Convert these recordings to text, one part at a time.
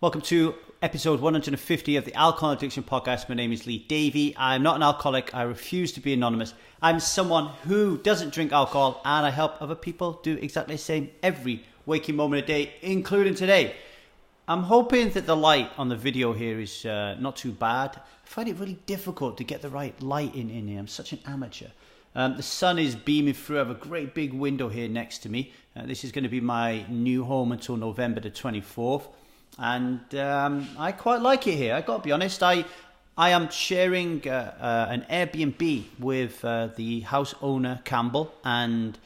Welcome to episode 150 of the Alcohol Addiction Podcast. My name is Davy. I'm not an alcoholic. I refuse to be anonymous. I'm someone who doesn't drink alcohol, and I help other people do exactly the same every waking moment of the day, including today. I'm hoping that the light on the video here is not too bad. I find it really difficult to get the right light in here. I'm such an amateur. The sun is beaming through. I have a great big window here next to me. This is going to be my new home until November the 24th. And I quite like it here. I got to be honest. I am sharing an Airbnb with the house owner Campbell and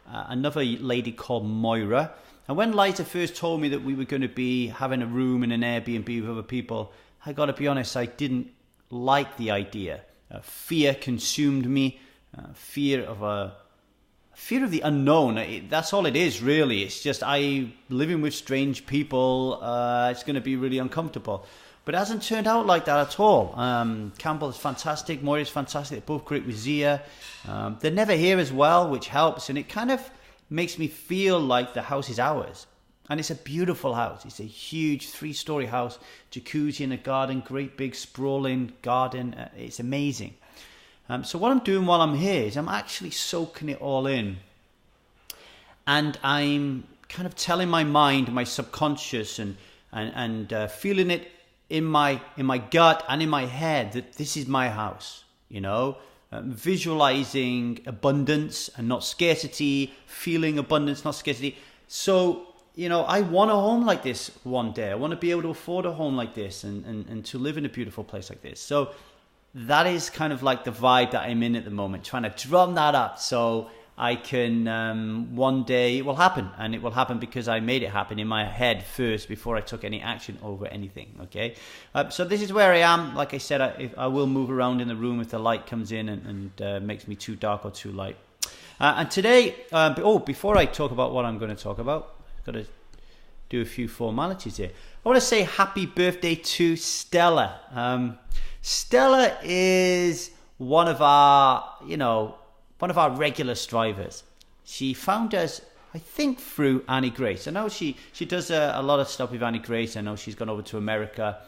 another lady called Moira. And when Liza first told me that we were going to be having a room in an Airbnb with other people, I got to be honest, I didn't like the idea. Fear consumed me. Fear of the unknown. That's all it is, really. It's just living with strange people. It's going to be really uncomfortable. But it hasn't turned out like that at all. Campbell is fantastic. Moira's fantastic. They're both great with Zia. They're never here as well, which helps. And it kind of makes me feel like the house is ours. And it's a beautiful house. It's a huge 3-story house. Jacuzzi in a garden. Great big sprawling garden. It's amazing. So what I'm doing while I'm here is I'm actually soaking it all in. And I'm kind of telling my mind, my subconscious, and feeling it in my gut and in my head that this is my house, you know. Visualizing abundance and not scarcity, feeling abundance, not scarcity. So, you know, I want a home like this one day. I want to be able to afford a home like this and to live in a beautiful place like this. So that is kind of like the vibe that I'm in at the moment, trying to drum that up so I can, one day it will happen. And it will happen because I made it happen in my head first before I took any action over anything, okay? So this is where I am. Like I said, I will move around in the room if the light comes in and makes me too dark or too light. And today, before I talk about what I'm going to talk about, I've got to do a few formalities here. I want to say happy birthday to Stella. Stella is one of our regular strivers. She found us, I think, through Annie Grace. I know she does a lot of stuff with Annie Grace. I know she's gone over to America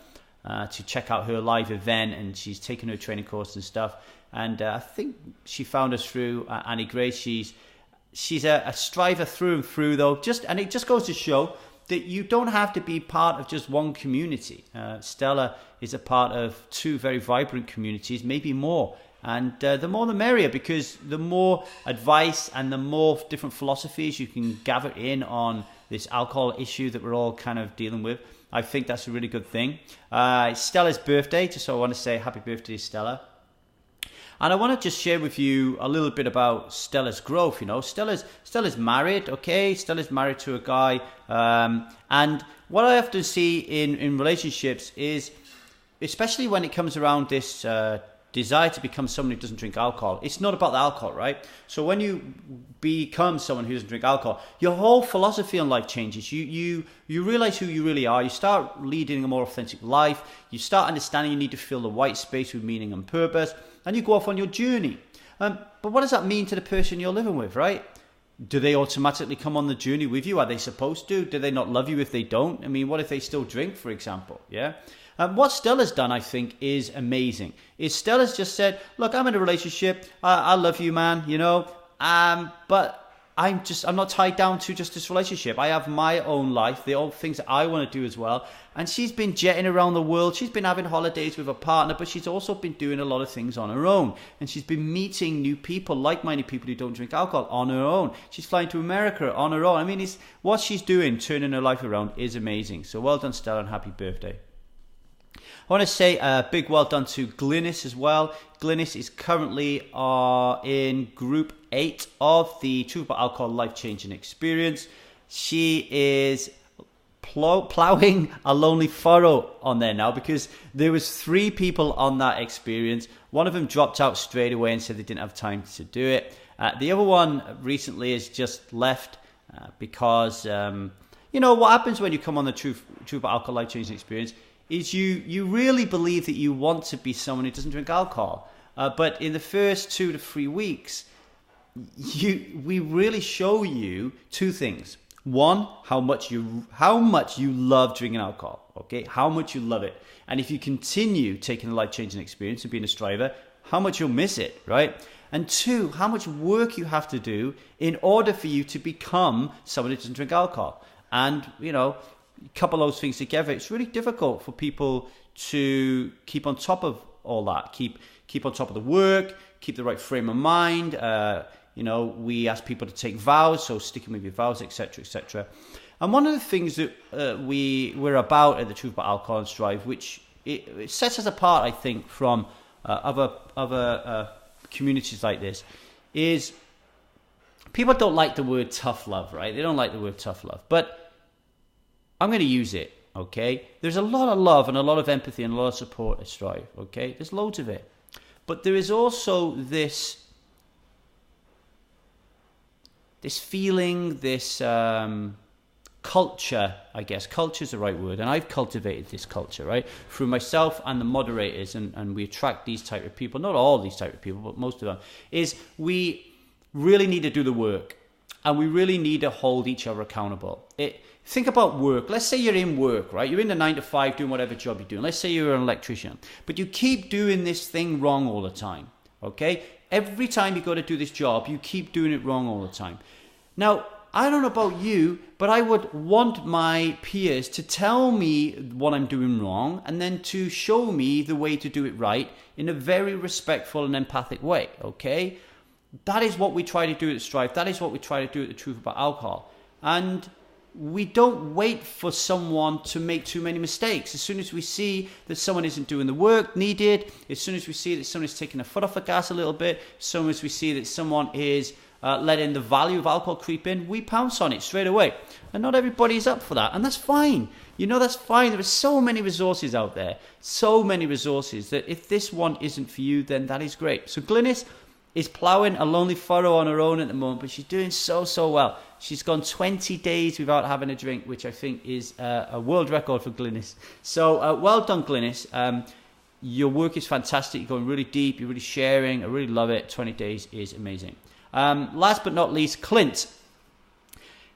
to check out her live event, and she's taken her training course and stuff. And I think she found us through Annie Grace. She's a striver through and through, though. And it just goes to show that you don't have to be part of just one community. Stella is a part of 2 very vibrant communities, maybe more. And the more the merrier, because the more advice and the more different philosophies you can gather in on this alcohol issue that we're all kind of dealing with. I think that's a really good thing. It's Stella's birthday, so I want to say happy birthday, Stella. And I want to just share with you a little bit about Stella's growth. You know, Stella's married, okay? Stella's married to a guy. And what I often see in relationships is, especially when it comes around this desire to become someone who doesn't drink alcohol, it's not about the alcohol, right? So when you become someone who doesn't drink alcohol, your whole philosophy on life changes. You realize who you really are. You start leading a more authentic life. You start understanding you need to fill the white space with meaning and purpose. And you go off on your journey. But what does that mean to the person you're living with, right? Do they automatically come on the journey with you? Are they supposed to? Do they not love you if they don't? I mean, what if they still drink, for example? Yeah. What Stella's done, I think, is amazing. Stella's just said, look, I'm in a relationship. I love you, man, you know. But I'm not tied down to just this relationship. I have my own life, the old things that I want to do as well. And she's been jetting around the world. She's been having holidays with a partner, but she's also been doing a lot of things on her own. And she's been meeting new people, like-minded people who don't drink alcohol, on her own. She's flying to America on her own. I mean, what she's doing, turning her life around, is amazing. So well done, Stella, and happy birthday. I want to say a big well done to Glynis as well. Glynis is currently in Group 8 of the Truth About Alcohol Life-Changing Experience. She is plowing a lonely furrow on there now, because there was 3 people on that experience. One of them dropped out straight away and said they didn't have time to do it. The other one recently has just left because, you know, what happens when you come on the Truth About Alcohol Life-Changing Experience is you really believe that you want to be someone who doesn't drink alcohol. But in the first 2 to 3 weeks, we really show you 2 things. One, how much you love drinking alcohol. okay? How much you love it. And if you continue taking a life-changing experience and being a striver, how much you'll miss it, right? And 2, how much work you have to do in order for you to become someone who doesn't drink alcohol. And, you know, couple those things together, it's really difficult for people to keep on top of all that, keep on top of the work, keep the right frame of mind. You know, we ask people to take vows, so sticking with your vows, etc., etc. And one of the things that we're about at the Truth About Alcohol and Strive, which it sets us apart, I think, from other communities like this, is people don't like the word tough love, right? They don't like the word tough love, but I'm going to use it, okay? There's a lot of love and a lot of empathy and a lot of support at Strive, okay? There's loads of it. But there is also this feeling, this culture, I guess. Culture is the right word. And I've cultivated this culture, right? Through myself and the moderators, and we attract these type of people, not all these type of people, but most of them, is we really need to do the work. And we really need to hold each other accountable. Think about work. Let's say you're in work, right? You're in the 9 to 5 doing whatever job you're doing. Let's say you're an electrician, but you keep doing this thing wrong all the time, okay? Every time you go to do this job, you keep doing it wrong all the time. Now, I don't know about you, but I would want my peers to tell me what I'm doing wrong and then to show me the way to do it right in a very respectful and empathic way, okay? That is what we try to do at Strive. That is what we try to do at the Truth About Alcohol. And we don't wait for someone to make too many mistakes. As soon as we see that someone isn't doing the work needed, as soon as we see that someone is taking a foot off the gas a little bit, as soon as we see that someone is letting the value of alcohol creep in, we pounce on it straight away. And not everybody is up for that. And that's fine. You know, that's fine. There are so many resources out there. So many resources that if this one isn't for you, then that is great. So Glynis is ploughing a lonely furrow on her own at the moment, but she's doing so well. She's gone 20 days without having a drink, which I think is a world record for Glynis. So well done, Glynis. Your work is fantastic. You're going really deep. You're really sharing. I really love it. 20 days is amazing. Last but not least, Clint.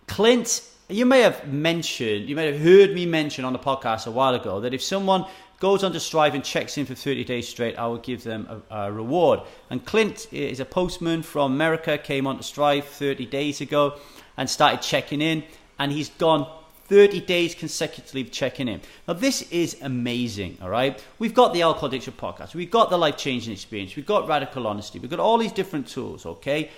Clint, you may have heard me mention on the podcast a while ago that if someone goes on to Strive and checks in for 30 days straight, I will give them a reward. And Clint is a postman from America, came on to Strive 30 days ago and started checking in, and he's gone 30 days consecutively checking in. Now, this is amazing, all right? We've got the Alcohol Addiction Podcast. We've got the Life-Changing Experience. We've got Radical Honesty. We've got all these different tools, okay?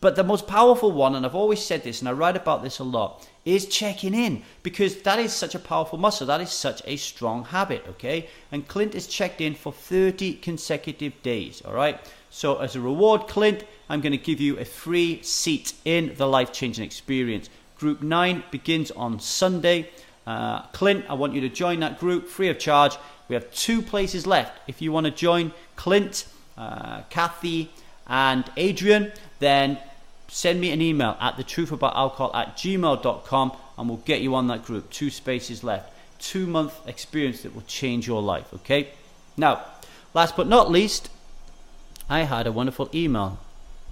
But the most powerful one, and I've always said this, and I write about this a lot, is checking in, because that is such a powerful muscle. That is such a strong habit, okay? And Clint has checked in for 30 consecutive days, all right? So as a reward, Clint, I'm going to give you a free seat in the Life-Changing Experience. Group 9 begins on Sunday. Clint, I want you to join that group free of charge. We have 2 places left. If you want to join Clint, Kathy, and Adrian, then send me an email at thetruthaboutalcohol@gmail.com and we'll get you on that group. 2 spaces left. 2-month experience that will change your life, okay? Now, last but not least, I had a wonderful email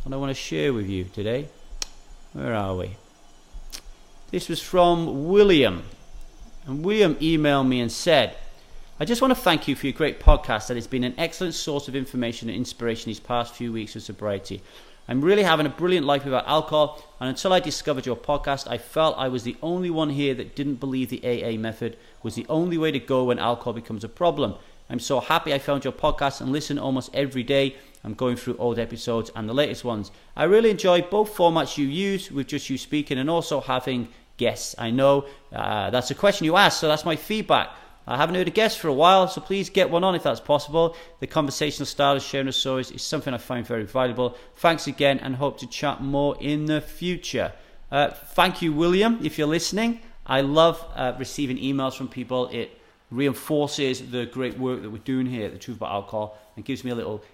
and I want to share with you today. Where are we? This was from William. And William emailed me and said, I just want to thank you for your great podcast that has been an excellent source of information and inspiration these past few weeks of sobriety. I'm really having a brilliant life without alcohol, and until I discovered your podcast, I felt I was the only one here that didn't believe the AA method was the only way to go when alcohol becomes a problem. I'm so happy I found your podcast and listen almost every day. I'm going through old episodes and the latest ones. I really enjoy both formats you use, with just you speaking and also having guests. I know that's a question you asked, so that's my feedback. I haven't heard a guest for a while, so please get one on if that's possible. The conversational style of sharing a story is something I find very valuable. Thanks again, and hope to chat more in the future. Thank you, William, if you're listening. I love receiving emails from people. It reinforces the great work that we're doing here at the Truth About Alcohol and gives me a little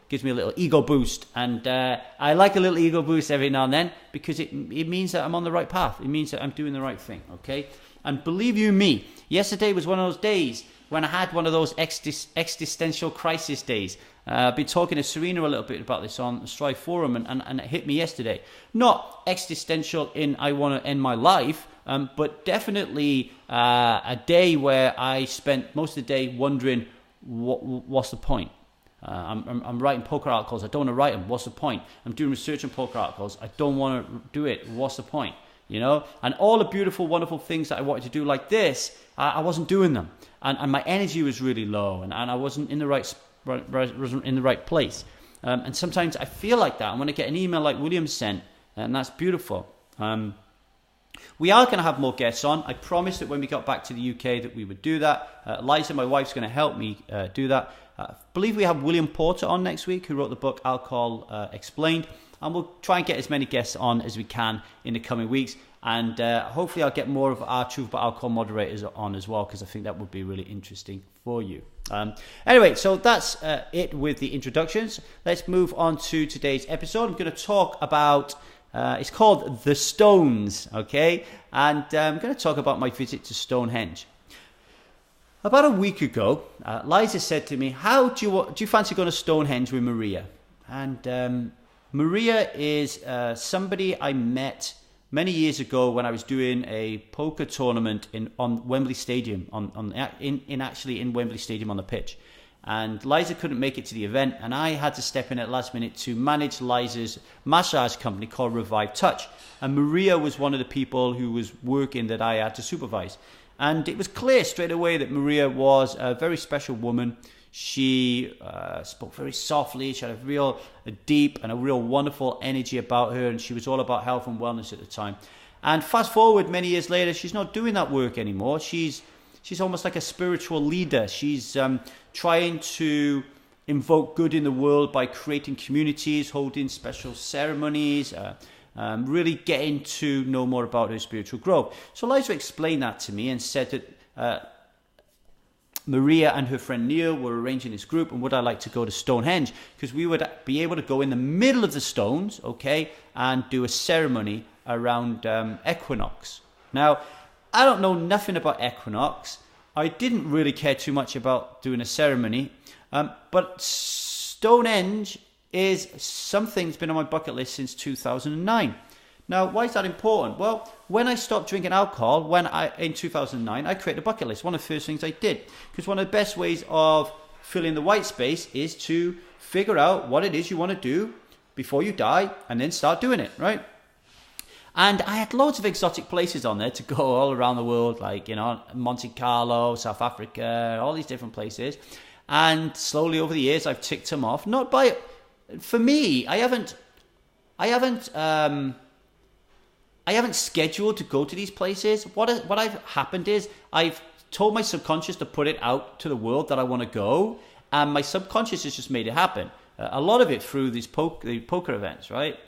ego boost. And I like a little ego boost every now and then, because it means that I'm on the right path. It means that I'm doing the right thing, okay? And believe you me, yesterday was one of those days when I had one of those existential crisis days. I've been talking to Serena a little bit about this on the Strive Forum, and it hit me yesterday. Not existential in I want to end my life But definitely a day where I spent most of the day wondering, what's the point? I'm writing poker articles. I don't want to write them. What's the point? I'm doing research on poker articles. I don't want to do it. What's the point? And all the beautiful, wonderful things that I wanted to do like this, I wasn't doing them. And my energy was really low, and I wasn't in the right place. And sometimes I feel like that. And when I get an email like William sent, and that's beautiful. We are going to have more guests on. I promised that when we got back to the UK that we would do that. Liza, my wife's going to help me do that. I believe we have William Porter on next week, who wrote the book Alcohol Explained. And we'll try and get as many guests on as we can in the coming weeks. And hopefully I'll get more of our Truth About Alcohol moderators on as well, because I think that would be really interesting for you. Anyway, so that's it with the introductions. Let's move on to today's episode. I'm going to talk about, it's called The Stones, okay? And I'm going to talk about my visit to Stonehenge. About a week ago, Liza said to me, do you fancy going to Stonehenge with Maria? And Maria is somebody I met many years ago when I was doing a poker tournament on Wembley Stadium, in Wembley Stadium on the pitch. And Liza couldn't make it to the event, and I had to step in at last minute to manage Liza's massage company called Revive Touch. And Maria was one of the people who was working that I had to supervise. And it was clear straight away that Maria was a very special woman. She spoke very softly. She had a real deep and a real wonderful energy about her, and she was all about health and wellness at the time. And fast forward many years later, she's not doing that work anymore. She's almost like a spiritual leader. She's trying to invoke good in the world by creating communities, holding special ceremonies, really getting to know more about her spiritual growth. So Liza explained that to me and said that Maria and her friend Neil were arranging this group, and would I like to go to Stonehenge, because we would be able to go in the middle of the stones, okay, and do a ceremony around Equinox. Now, I don't know nothing about Equinox. I didn't really care too much about doing a ceremony, but Stonehenge is something that's been on my bucket list since 2009. Now, why is that important? Well, when I stopped drinking alcohol, in 2009, I created a bucket list. One of the first things I did, because one of the best ways of filling the white space is to figure out what it is you want to do before you die, and then start doing it, right? And I had loads of exotic places on there to go all around the world, like, Monte Carlo, South Africa, all these different places. And slowly over the years, I've ticked them off. For me, I haven't scheduled to go to these places. What I've happened is I've told my subconscious to put it out to the world that I want to go, and my subconscious has just made it happen. A lot of it through these poker events, right?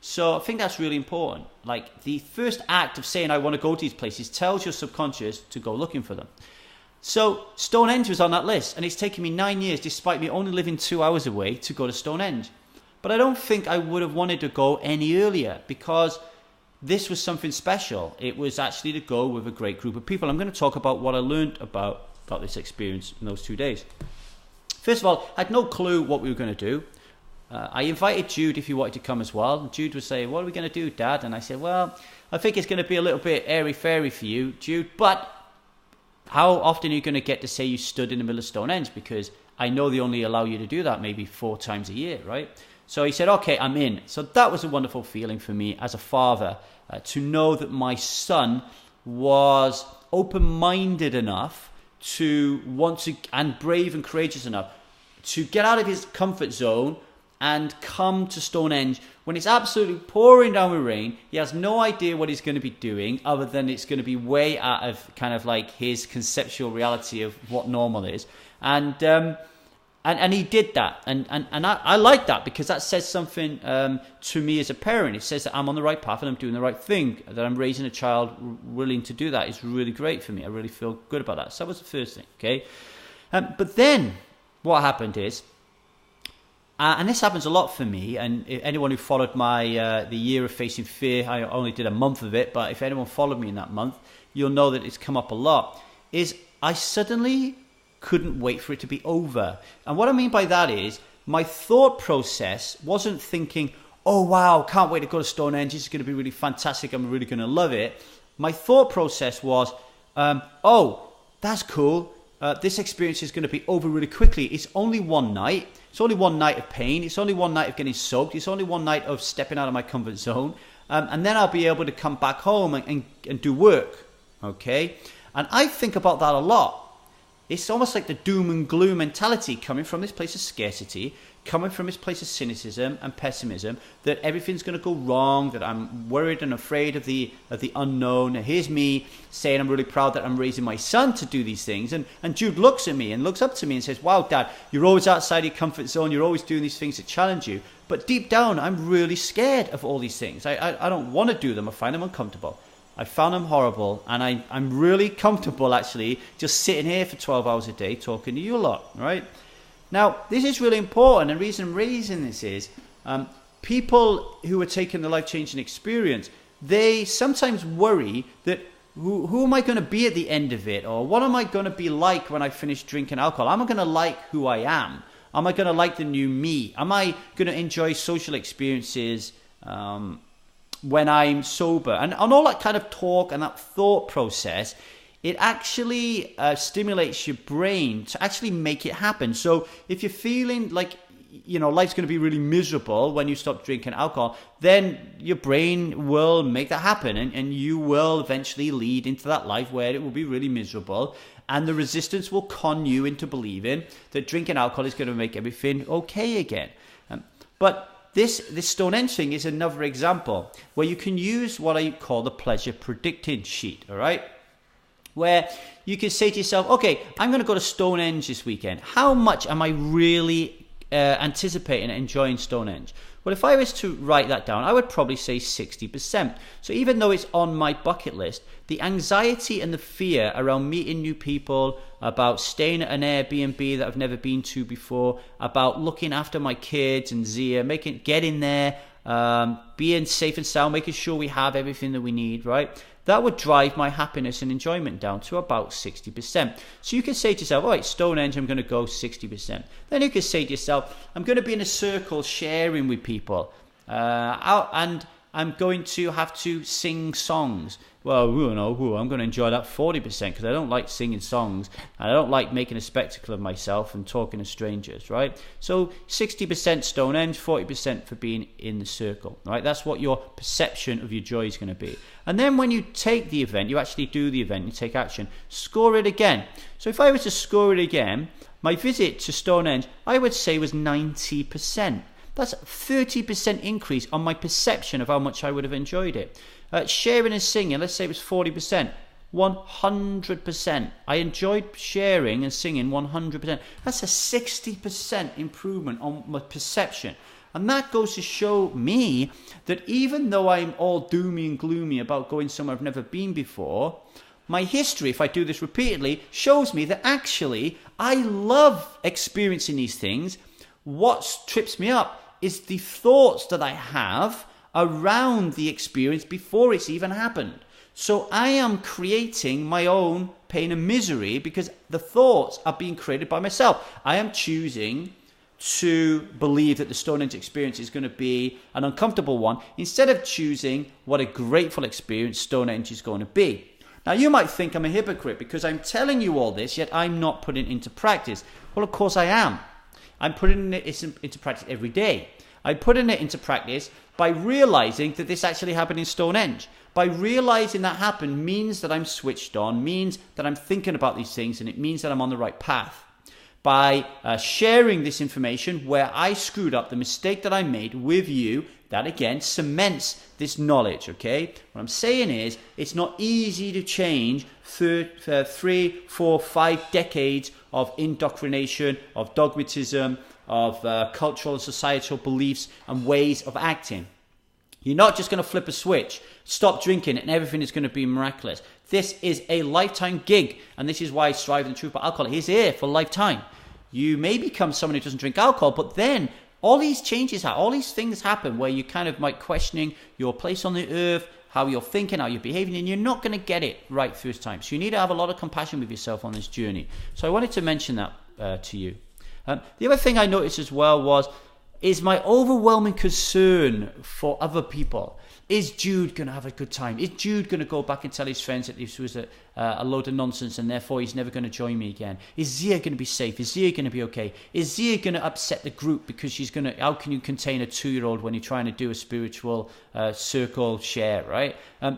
So I think that's really important. Like, the first act of saying I want to go to these places tells your subconscious to go looking for them. So Stonehenge was on that list, and it's taken me 9 years, despite me only living 2 hours away, to go to Stonehenge. But I don't think I would have wanted to go any earlier, because this was something special. It was actually to go with a great group of people. I'm going to talk about what I learned about this experience in those 2 days. First of all, I had no clue what we were going to do. I invited Jude if he wanted to come as well. And Jude would say, "What are we going to do, Dad?" And I said, "Well, I think it's going to be a little bit airy-fairy for you, Jude, but how often are you going to get to say you stood in the middle of Stonehenge? Because I know they only allow you to do that maybe 4 times a year, right?" So he said, "Okay, I'm in." So that was a wonderful feeling for me as a father, to know that my son was open-minded enough to want to, and brave and courageous enough to get out of his comfort zone and come to Stonehenge when it's absolutely pouring down with rain. He has no idea what he's going to be doing, other than it's going to be way out of kind of like his conceptual reality of what normal is. And he did that, and I like that, because that says something to me as a parent. It says that I'm on the right path and I'm doing the right thing, that I'm raising a child willing to do that is really great for me. I really feel good about that. So that was the first thing, okay? But then what happened is, and this happens a lot for me, and anyone who followed my the year of facing fear, I only did a month of it, but if anyone followed me in that month, you'll know that it's come up a lot, is I suddenly couldn't wait for it to be over. And what I mean by that is, my thought process wasn't thinking, "Oh wow, can't wait to go to Stonehenge, this is going to be really fantastic, I'm really going to love it." my thought process was, oh, that's cool. This experience is going to be over really quickly. It's only one night. It's only one night of pain. It's only one night of getting soaked. It's only one night of stepping out of my comfort zone. And then I'll be able to come back home and do work. Okay? And I think about that a lot. It's almost like the doom and gloom mentality coming from this place of scarcity, coming from this place of cynicism and pessimism, that everything's going to go wrong, that I'm worried and afraid of the unknown. And here's me saying I'm really proud that I'm raising my son to do these things. And Jude looks at me and looks up to me and says, wow, Dad, you're always outside your comfort zone. You're always doing these things that challenge you. But deep down, I'm really scared of all these things. I don't want to do them. I find them uncomfortable. I found them horrible, and I'm really comfortable, actually, just sitting here for 12 hours a day talking to you a lot, right? Now, this is really important, and the reason I'm raising this is people who are taking the life-changing experience, they sometimes worry that who am I going to be at the end of it, or what am I going to be like when I finish drinking alcohol? Am I going to like who I am? Am I going to like the new me? Am I going to enjoy social experiences when I'm sober? And all that kind of talk and that thought process, it actually stimulates your brain to actually make it happen. So if you're feeling like, life's going to be really miserable when you stop drinking alcohol, then your brain will make that happen, and you will eventually lead into that life where it will be really miserable, and the resistance will con you into believing that drinking alcohol is going to make everything okay again. But this Stonehenge thing is another example where you can use what I call the pleasure predicting sheet, all right? Where you can say to yourself, okay, I'm going to go to Stonehenge this weekend. How much am I really anticipating and enjoying Stonehenge? Well, if I was to write that down, I would probably say 60%. So even though it's on my bucket list, the anxiety and the fear around meeting new people, about staying at an Airbnb that I've never been to before, about looking after my kids and Zia, getting there, being safe and sound, making sure we have everything that we need, right? That would drive my happiness and enjoyment down to about 60%. So you can say to yourself, all right, Stonehenge, I'm going to go 60%. Then you can say to yourself, I'm going to be in a circle sharing with people, and I'm going to have to sing songs. Well, I'm going to enjoy that 40% because I don't like singing songs, and I don't like making a spectacle of myself and talking to strangers, right? So 60% Stonehenge, 40% for being in the circle, right? That's what your perception of your joy is going to be. And then when you take the event, you actually do the event, you take action, score it again. So if I was to score it again, my visit to Stonehenge, I would say was 90%. That's a 30% increase on my perception of how much I would have enjoyed it. Sharing and singing, let's say it was 40%. 100%. I enjoyed sharing and singing 100%. That's a 60% improvement on my perception. And that goes to show me that even though I'm all doomy and gloomy about going somewhere I've never been before, my history, if I do this repeatedly, shows me that actually I love experiencing these things. What trips me up is the thoughts that I have around the experience before it's even happened. So I am creating my own pain and misery because the thoughts are being created by myself. I am choosing to believe that the Stonehenge experience is going to be an uncomfortable one instead of choosing what a grateful experience Stonehenge is going to be. Now, you might think I'm a hypocrite because I'm telling you all this, yet I'm not putting it into practice. Well, of course I am. I'm putting it into practice every day. I'm putting it into practice by realizing that this actually happened in Stonehenge. By realizing that happened means that I'm switched on, means that I'm thinking about these things, and it means that I'm on the right path. By sharing this information where I screwed up, the mistake that I made with you, that again cements this knowledge, okay? What I'm saying is, it's not easy to change 3, 4, 5 decades of indoctrination, of dogmatism, of cultural and societal beliefs and ways of acting. You're not just going to flip a switch, stop drinking, and everything is going to be miraculous. This is a lifetime gig, and this is why Striving the Truth About Alcohol is here for a lifetime. You may become someone who doesn't drink alcohol, but then all these changes, all these things happen where you kind of might questioning your place on the earth, how you're thinking, how you're behaving, and you're not going to get it right first time. So you need to have a lot of compassion with yourself on this journey. So I wanted to mention that to you. The other thing I noticed as well is my overwhelming concern for other people. Is Jude going to have a good time? Is Jude going to go back and tell his friends that this was a load of nonsense and therefore he's never going to join me again? Is Zia going to be safe? Is Zia going to be okay? Is Zia going to upset the group because she's going to... How can you contain a 2-year-old when you're trying to do a spiritual circle share, right?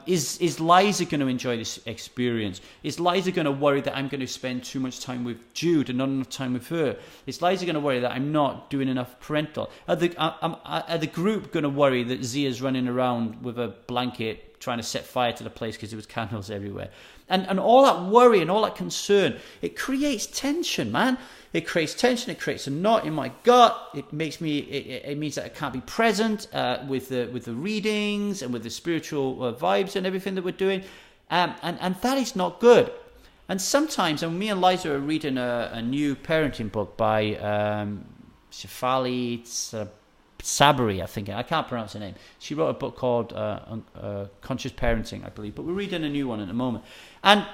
Is Liza going to enjoy this experience? Is Liza going to worry that I'm going to spend too much time with Jude and not enough time with her? Is Liza going to worry that I'm not doing enough parental? Are the group going to worry that Zia's running around with a blanket trying to set fire to the place because there was candles everywhere? And all that worry and all that concern, it creates tension, man. It creates tension. It creates a knot in my gut. It makes me. It means that I can't be present with the readings and with the spiritual vibes and everything that we're doing, and that is not good. And sometimes, and me and Liza are reading a new parenting book by Shefali Sabri, I think. I can't pronounce her name. She wrote a book called Conscious Parenting, I believe. But we're reading a new one at the moment. And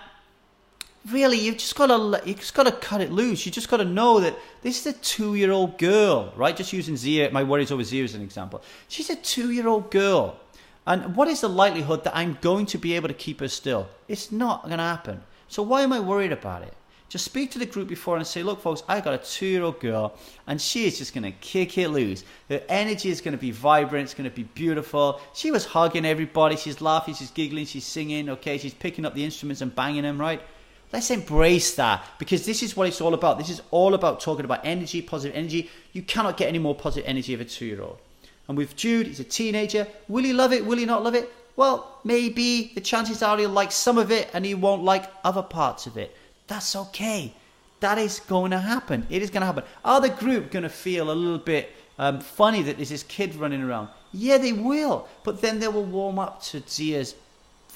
really, you've just got to cut it loose. You just got to know that this is a 2-year-old girl, right? Just using Zia, my worries over Zia as an example. She's a 2-year-old girl. And what is the likelihood that I'm going to be able to keep her still? It's not going to happen. So why am I worried about it? Just speak to the group before and say, look, folks, I got a 2-year-old girl and she is just going to kick it loose. Her energy is going to be vibrant. It's going to be beautiful. She was hugging everybody. She's laughing. She's giggling. She's singing. Okay, she's picking up the instruments and banging them, right? Let's embrace that, because this is what it's all about. This is all about talking about energy, positive energy. You cannot get any more positive energy of a 2-year-old. And with Jude, he's a teenager. Will he love it? Will he not love it? Well, maybe. The chances are he'll like some of it and he won't like other parts of it. That's okay. That is going to happen. It is going to happen. Are the group going to feel a little bit funny that there's this kid running around? Yeah, they will. But then they will warm up to Zia's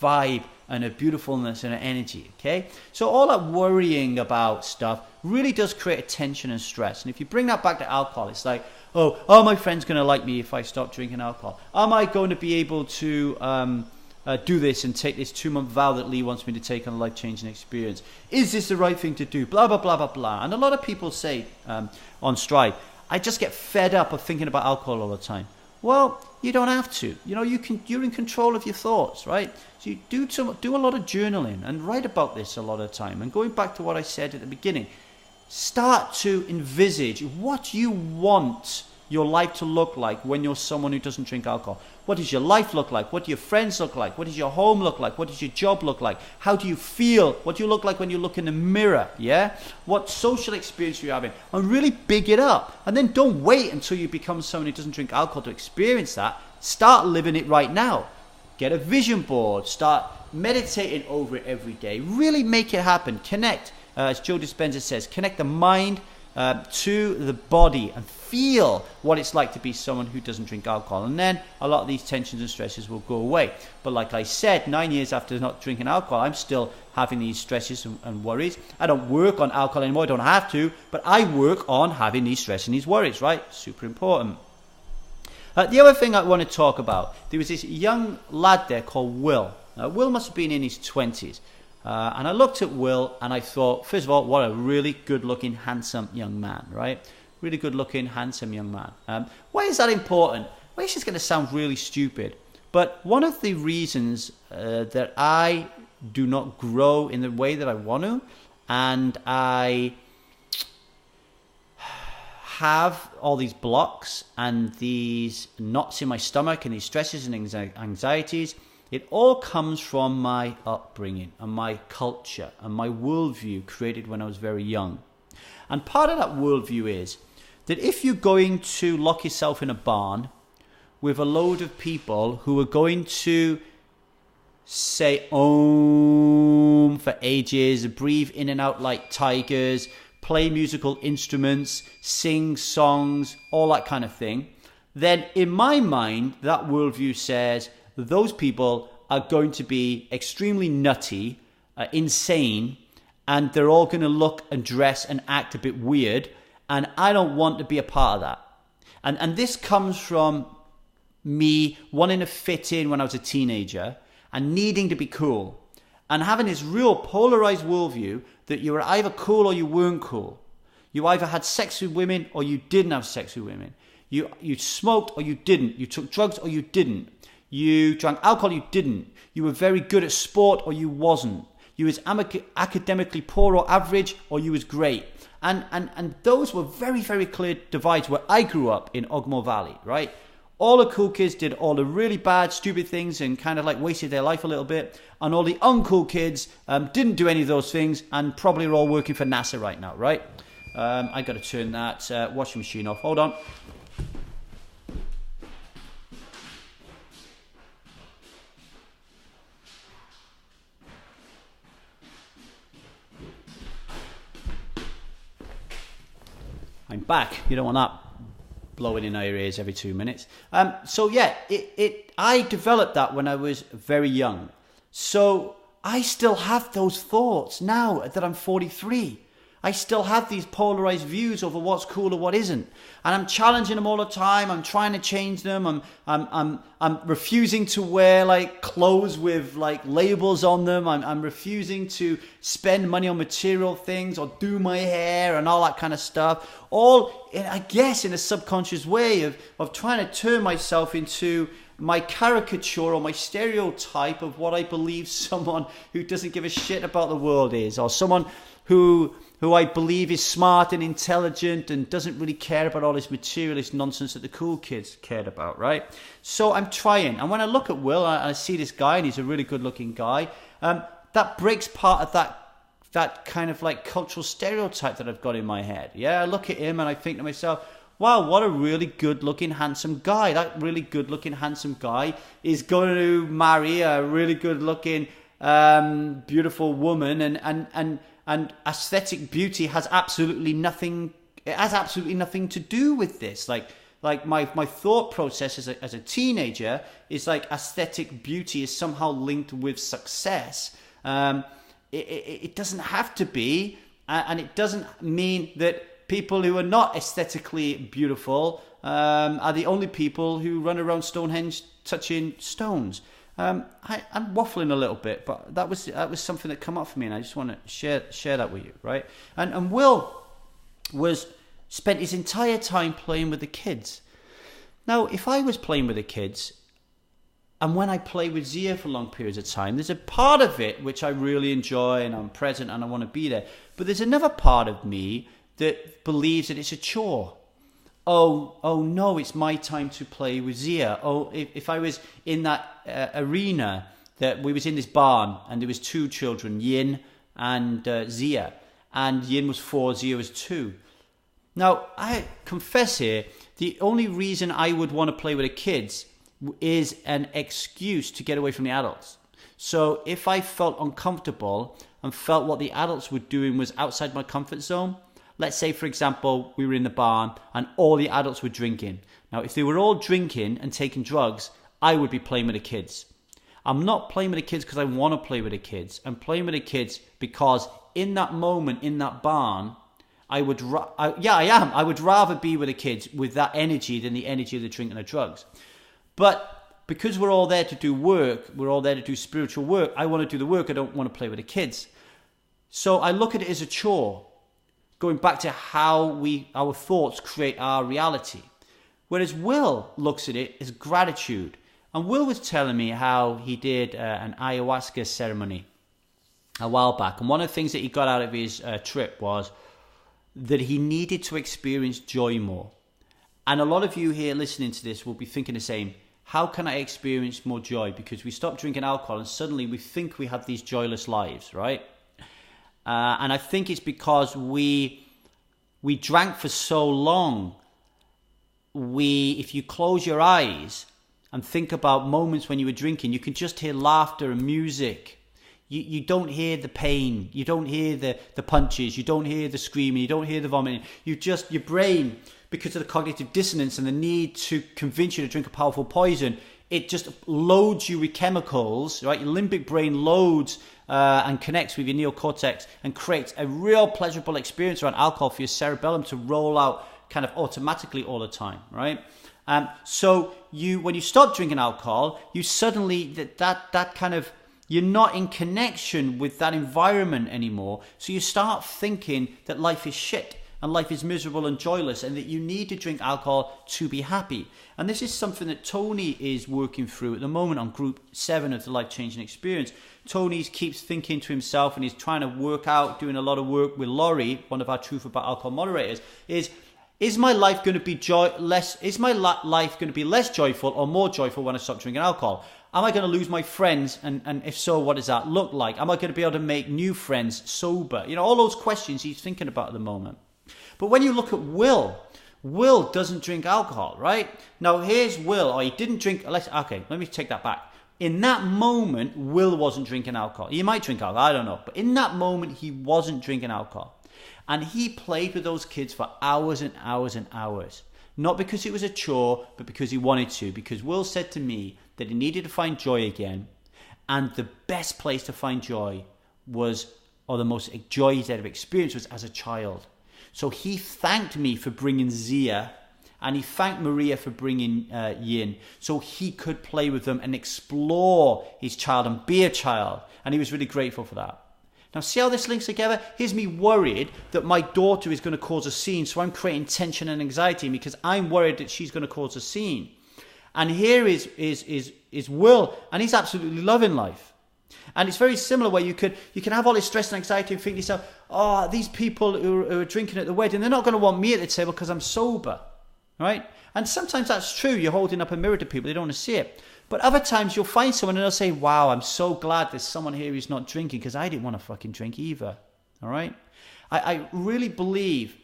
vibe and her beautifulness and her energy, okay? So all that worrying about stuff really does create a tension and stress. And if you bring that back to alcohol, it's like, oh, are my friends going to like me if I stop drinking alcohol? Am I going to be able to do this and take this 2-month vow that Lee wants me to take on a life-changing experience? Is this the right thing to do? Blah, blah, blah, blah, blah. And a lot of people say on Stride, I just get fed up of thinking about alcohol all the time. Well, you don't have to. You know, you're in control of your thoughts, right? So you do a lot of journaling and write about this a lot of the time. And going back to what I said at the beginning, start to envisage what you want your life to look like when you're someone who doesn't drink alcohol. What does your life look like? What do your friends look like? What does your home look like? What does your job look like? How do you feel? What do you look like when you look in the mirror? Yeah? What social experience are you having? And really big it up. And then don't wait until you become someone who doesn't drink alcohol to experience that. Start living it right now. Get a vision board. Start meditating over it every day. Really make it happen. Connect, as Joe Dispenza says, connect the mind to the body and feel what it's like to be someone who doesn't drink alcohol. And then a lot of these tensions and stresses will go away. But like I said, 9 years after not drinking alcohol, I'm still having these stresses and worries. I don't work on alcohol anymore. I don't have to. But I work on having these stresses and these worries, right? Super important. The other thing I want to talk about, there was this young lad there called Will. Will must have been in his 20s. And I looked at Will and I thought, first of all, what a really good-looking, handsome young man, right? Really good-looking, handsome young man. Why is that important? Well, it's just going to sound really stupid. But one of the reasons that I do not grow in the way that I want to, and I have all these blocks and these knots in my stomach and these stresses and anxieties, it all comes from my upbringing and my culture and my worldview created when I was very young. And part of that worldview is that if you're going to lock yourself in a barn with a load of people who are going to say Om for ages, breathe in and out like tigers, play musical instruments, sing songs, all that kind of thing, then in my mind, that worldview says those people are going to be extremely nutty, insane, and they're all going to look and dress and act a bit weird, and I don't want to be a part of that. And this comes from me wanting to fit in when I was a teenager and needing to be cool and having this real polarized worldview that you were either cool or you weren't cool. You either had sex with women or you didn't have sex with women. You smoked or you didn't. You took drugs or you didn't. You drank alcohol, you didn't. You were very good at sport or you wasn't. You was academically poor or average or you was great. And those were very, very clear divides where I grew up in Ogmore Valley, right? All the cool kids did all the really bad, stupid things and kind of like wasted their life a little bit. And all the uncool kids didn't do any of those things and probably are all working for NASA right now, right? I got to turn that washing machine off. Hold on. I'm back. You don't want that blowing in our ears every 2 minutes. So yeah, I developed that when I was very young. So I still have those thoughts now that I'm 43. I still have these polarized views over what's cool or what isn't, and I'm challenging them all the time. I'm trying to change them. I'm refusing to wear like clothes with like labels on them. I'm refusing to spend money on material things or do my hair and all that kind of stuff. All, I guess, in a subconscious way of trying to turn myself into my caricature or my stereotype of what I believe someone who doesn't give a shit about the world is, or someone who I believe is smart and intelligent and doesn't really care about all this materialist nonsense that the cool kids cared about, right? So I'm trying. And when I look at Will, I see this guy, and he's a really good-looking guy. That breaks part of that kind of like cultural stereotype that I've got in my head. Yeah, I look at him and I think to myself, wow, what a really good-looking, handsome guy. That really good-looking, handsome guy is going to marry a really good-looking, beautiful woman, and aesthetic beauty has absolutely nothing. It has absolutely nothing to do with this. Like my thought process as a teenager is like aesthetic beauty is somehow linked with success. It doesn't have to be, and it doesn't mean that people who are not aesthetically beautiful are the only people who run around Stonehenge touching stones. I'm waffling a little bit, but that was something that came up for me, and I just want to share that with you, right? And Will spent his entire time playing with the kids. Now, if I was playing with the kids, and when I play with Zia for long periods of time, there's a part of it which I really enjoy, and I'm present, and I want to be there. But there's another part of me that believes that it's a chore. Oh no, it's my time to play with Zia. Oh, if I was in that arena, that we was in this barn and there was two children, Yin and Zia, and Yin was 4, Zia was 2. Now, I confess here, the only reason I would want to play with the kids is an excuse to get away from the adults. So if I felt uncomfortable and felt what the adults were doing was outside my comfort zone, let's say, for example, we were in the barn and all the adults were drinking. Now, if they were all drinking and taking drugs, I would be playing with the kids. I'm not playing with the kids because I want to play with the kids. I'm playing with the kids because in that moment, in that barn, I would rather be with the kids with that energy than the energy of the drink and the drugs. But because we're all there to do work, we're all there to do spiritual work, I want to do the work, I don't want to play with the kids. So I look at it as a chore. Going back to how our thoughts create our reality. Whereas Will looks at it as gratitude. And Will was telling me how he did an ayahuasca ceremony a while back. And one of the things that he got out of his trip was that he needed to experience joy more. And a lot of you here listening to this will be thinking the same. How can I experience more joy? Because we stopped drinking alcohol and suddenly we think we have these joyless lives, right? And I think it's because we drank for so long. If you close your eyes and think about moments when you were drinking, you can just hear laughter and music. You don't hear the pain. You don't hear the punches. You don't hear the screaming. You don't hear the vomiting. Your brain, because of the cognitive dissonance and the need to convince you to drink a powerful poison, it just loads you with chemicals, right? Your limbic brain loads and connects with your neocortex and creates a real pleasurable experience around alcohol for your cerebellum to roll out kind of automatically all the time, right? So when you stop drinking alcohol, you suddenly that kind of, you're not in connection with that environment anymore. So you start thinking that life is shit. and life is miserable and joyless, and that you need to drink alcohol to be happy. And this is something that Tony is working through at the moment on Group 7 of the Life Changing Experience. Tony keeps thinking to himself, and he's trying to work out, doing a lot of work with Laurie, one of our Truth About Alcohol moderators, is my life going to be life going to be less joyful or more joyful when I stop drinking alcohol? Am I going to lose my friends? And if so, what does that look like? Am I going to be able to make new friends sober? All those questions he's thinking about at the moment. But when you look at Will doesn't drink alcohol, right? Now, here's Will. He didn't drink. Okay, let me take that back. In that moment, Will wasn't drinking alcohol. He might drink alcohol, I don't know. But in that moment, he wasn't drinking alcohol. And he played with those kids for hours and hours and hours. Not because it was a chore, but because he wanted to. Because Will said to me that he needed to find joy again. And the best place to find joy or the most joy he's ever experienced was as a child. So he thanked me for bringing Zia, and he thanked Maria for bringing Yin, so he could play with them and explore his child and be a child. And he was really grateful for that. Now, see how this links together? Here's me worried that my daughter is going to cause a scene, so I'm creating tension and anxiety because I'm worried that she's going to cause a scene. And here is Will, and he's absolutely loving life. And it's very similar where you can have all this stress and anxiety and think to yourself, oh, these people who are drinking at the wedding, they're not going to want me at the table because I'm sober, right? And sometimes that's true. You're holding up a mirror to people. They don't want to see it. But other times you'll find someone and they'll say, wow, I'm so glad there's someone here who's not drinking because I didn't want to fucking drink either, all right? I really believe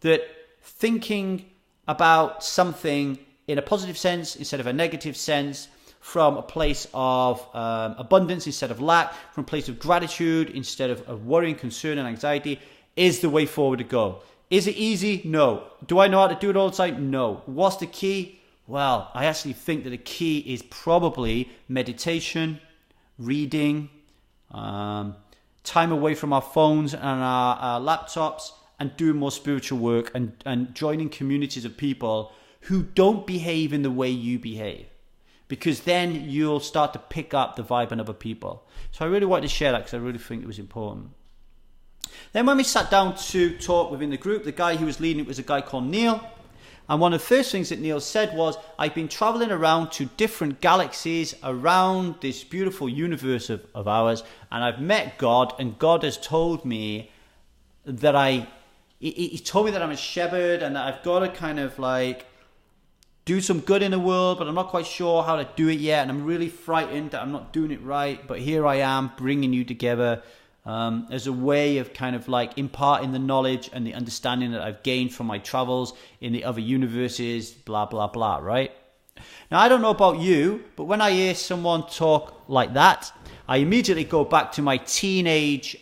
that thinking about something in a positive sense instead of a negative sense, from a place of abundance instead of lack, from a place of gratitude instead of worrying, concern, and anxiety, is the way forward to go. Is it easy? No. Do I know how to do it all the time? No. What's the key? Well, I actually think that the key is probably meditation, reading, time away from our phones and our laptops, and doing more spiritual work and joining communities of people who don't behave in the way you behave. Because then you'll start to pick up the vibe in other people. So I really wanted to share that because I really think it was important. Then when we sat down to talk within the group, the guy who was leading it was a guy called Neil. And one of the first things that Neil said was, I've been traveling around to different galaxies around this beautiful universe of ours. And I've met God, and God has told me that he told me that I'm a shepherd and that I've got to kind of like do some good in the world, but I'm not quite sure how to do it yet, and I'm really frightened that I'm not doing it right, but here I am bringing you together as a way of kind of like imparting the knowledge and the understanding that I've gained from my travels in the other universes, blah, blah, blah, right? Now, I don't know about you, but when I hear someone talk like that, I immediately go back to my teenage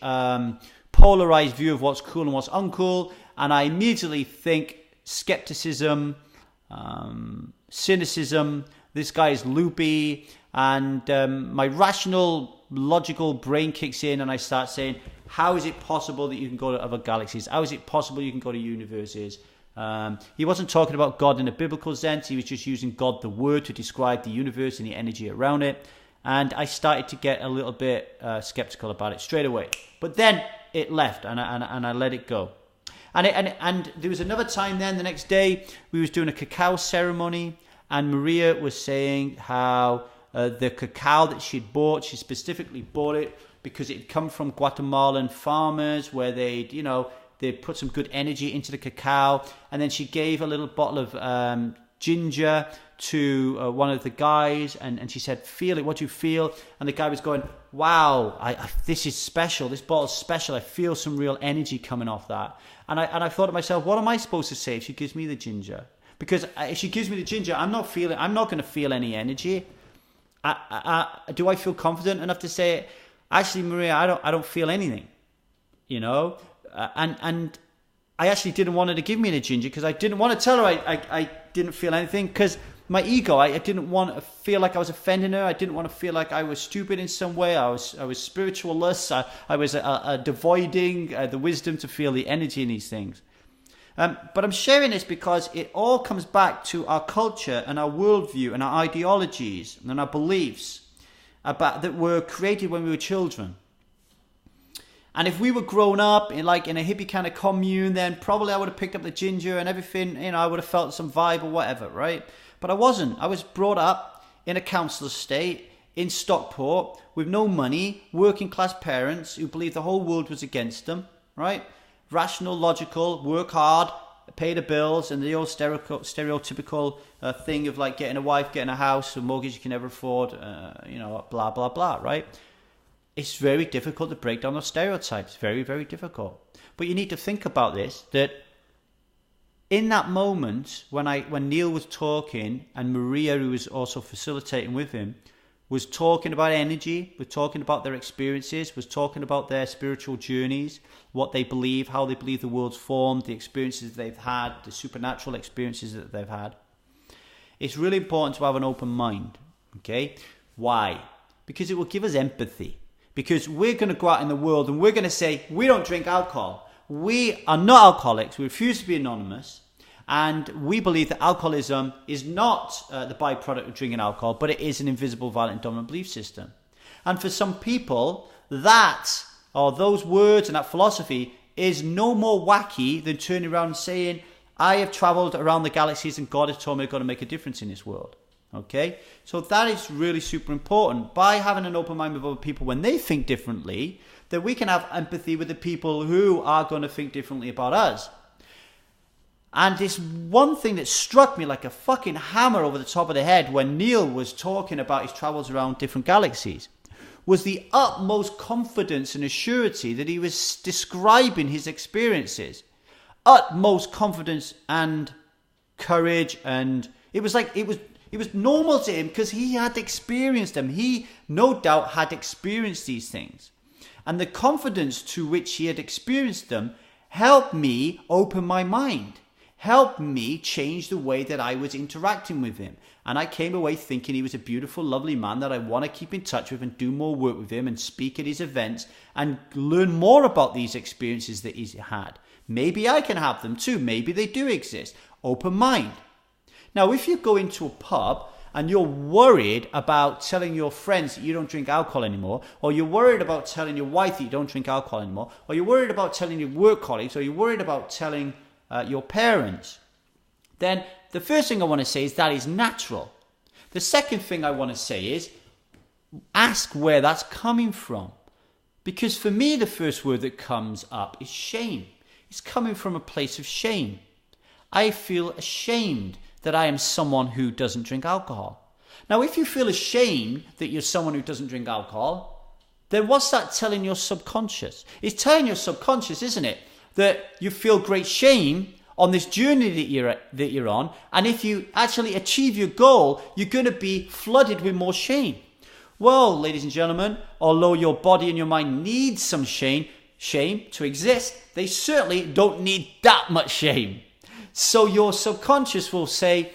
polarized view of what's cool and what's uncool, and I immediately think skepticism, cynicism, this guy is loopy, and my rational, logical brain kicks in and I start saying, how is it possible that you can go to other galaxies? How is it possible you can go to universes? He wasn't talking about God in a biblical sense. He was just using God, the word, to describe the universe and the energy around it. And I started to get a little bit skeptical about it straight away. But then it left and I let it go. And there was another time then, the next day, we was doing a cacao ceremony, and Maria was saying how the cacao that she'd bought, she specifically bought it because it had come from Guatemalan farmers where they put some good energy into the cacao. And then she gave a little bottle of ginger to one of the guys, and she said, feel it, what do you feel? And the guy was going, wow, this is special, this bottle's special, I feel some real energy coming off that. And I thought to myself, what am I supposed to say if she gives me the ginger? Because if she gives me the ginger, I'm not going to feel any energy. Do I feel confident enough to say, actually, Maria, I don't feel anything, and I actually didn't want her to give me the ginger because I didn't want to tell her I didn't feel anything, because my ego, I didn't want to feel like I was offending her. I didn't want to feel like I was stupid in some way. I was spiritualless. I was devoiding the wisdom to feel the energy in these things. But I'm sharing this because it all comes back to our culture and our worldview and our ideologies and our beliefs that were created when we were children. And if we were grown up in like in a hippie kind of commune, then probably I would have picked up the ginger and everything, I would have felt some vibe or whatever, right? But I wasn't. I was brought up in a council estate in Stockport with no money, working class parents who believed the whole world was against them, right? Rational, logical, work hard, pay the bills, and the old stereotypical thing of like getting a wife, getting a house, a mortgage you can never afford, blah, blah, blah, right? It's very difficult to break down those stereotypes. Very, very difficult. But you need to think about this, that in that moment when Neil was talking and Maria, who was also facilitating with him, was talking about energy, was talking about their experiences, was talking about their spiritual journeys, what they believe, how they believe the world's formed, the experiences they've had, the supernatural experiences that they've had. It's really important to have an open mind, okay? Why? Because it will give us empathy. Because we're going to go out in the world and we're going to say, we don't drink alcohol. We are not alcoholics. We refuse to be anonymous. And we believe that alcoholism is not the byproduct of drinking alcohol, but it is an invisible, violent, and dominant belief system. And for some people, those words and that philosophy is no more wacky than turning around and saying, I have traveled around the galaxies and God has told me I've got to make a difference in this world. Okay? So that is really super important. By having an open mind with other people when they think differently, then we can have empathy with the people who are going to think differently about us. And this one thing that struck me like a fucking hammer over the top of the head when Neil was talking about his travels around different galaxies was the utmost confidence and assurity that he was describing his experiences. Utmost confidence and courage, and it was normal to him because he had experienced them. He no doubt had experienced these things. And the confidence to which he had experienced them helped me open my mind. Helped me change the way that I was interacting with him. And I came away thinking he was a beautiful, lovely man that I want to keep in touch with and do more work with him and speak at his events and learn more about these experiences that he's had. Maybe I can have them too. Maybe they do exist. Open mind. Now, if you go into a pub and you're worried about telling your friends that you don't drink alcohol anymore, or you're worried about telling your wife that you don't drink alcohol anymore, or you're worried about telling your work colleagues, or you're worried about telling your parents, then the first thing I want to say is that is natural. The second thing I want to say is ask where that's coming from. Because for me, the first word that comes up is shame. It's coming from a place of shame. I feel ashamed that I am someone who doesn't drink alcohol. Now, if you feel ashamed that you're someone who doesn't drink alcohol, then what's that telling your subconscious? It's telling your subconscious, isn't it, that you feel great shame on this journey that you're on, and if you actually achieve your goal, you're going to be flooded with more shame. Well, ladies and gentlemen, although your body and your mind need some shame to exist, they certainly don't need that much shame. So your subconscious will say,